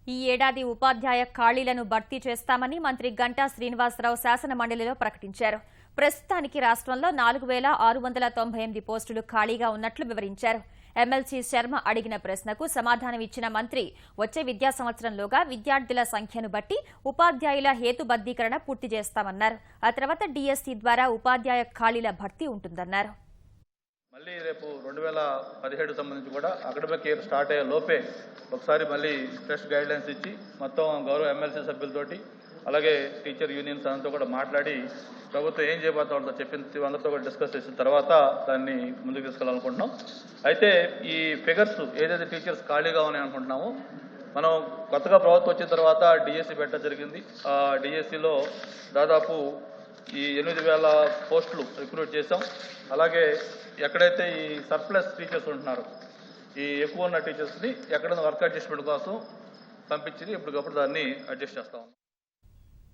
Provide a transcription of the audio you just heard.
ఈ ఏడాది ఉపాధ్యాయ ఖాళీలను భర్తీ చేస్తామని మంత్రి గంటా శ్రీనివాసరావు శాసన మండలిలో ప్రకటించారు. ప్రస్తుతానికి రాష్ట్రంలో 4698 పోస్టులు ఖాళీగా ఉన్నట్లు వివరించారు. ఎమ్మెల్సీ శర్మ అడిగిన ప్రశ్నకు సమాధానం ఇచ్చిన మంత్రి వచ్చే విద్యా సంవత్సరంలోగా విద్యార్థుల సంఖ్యను బట్టి ఉపాధ్యాయుల హేతుబద్దీకరణ పూర్తి చేస్తామన్నారు. ఆ తర్వాత డీఎస్సీ ద్వారా ఉపాధ్యాయ ఖాళీల భర్తీ ఉంటుందన్నారు. మళ్ళీ రేపు 2017 సంబంధించి కూడా అకాడమిక్ ఇయర్ స్టార్ట్ అయ్యే లోపే ఒకసారి మళ్ళీ ఫ్రెష్ గైడ్లైన్స్ ఇచ్చి మొత్తం గౌరవ ఎమ్మెల్సీ సభ్యులతోటి అలాగే టీచర్ యూనియన్స్ అంతా కూడా మాట్లాడి ప్రభుత్వం ఏం చేయబోతా ఉంటుందో చెప్పిన అందరితో కూడా డిస్కస్ చేసిన తర్వాత దాన్ని ముందుకు తీసుకెళ్ళాలనుకుంటున్నాం. అయితే ఈ ఫిగర్స్ ఏదైతే టీచర్స్ ఖాళీగా ఉన్నాయని అనుకుంటున్నామో మనం కొత్తగా ప్రభుత్వం వచ్చిన తర్వాత డిఎస్సి పెట్టడం జరిగింది. ఆ డిఎస్సిలో దాదాపు ఈ 8000 పోస్టులు రిక్రూట్ చేసాం. అలాగే ఎక్కడైతే ఈ సర్ప్లస్ టీచర్స్ ఉంటున్నారో ఈ ఎక్కువ ఉన్న టీచర్స్ని ఎక్కడైనా వర్క్ అడ్జస్ట్మెంట్ కోసం పంపించి ఇప్పటికప్పుడు దాన్ని అడ్జస్ట్ చేస్తాం.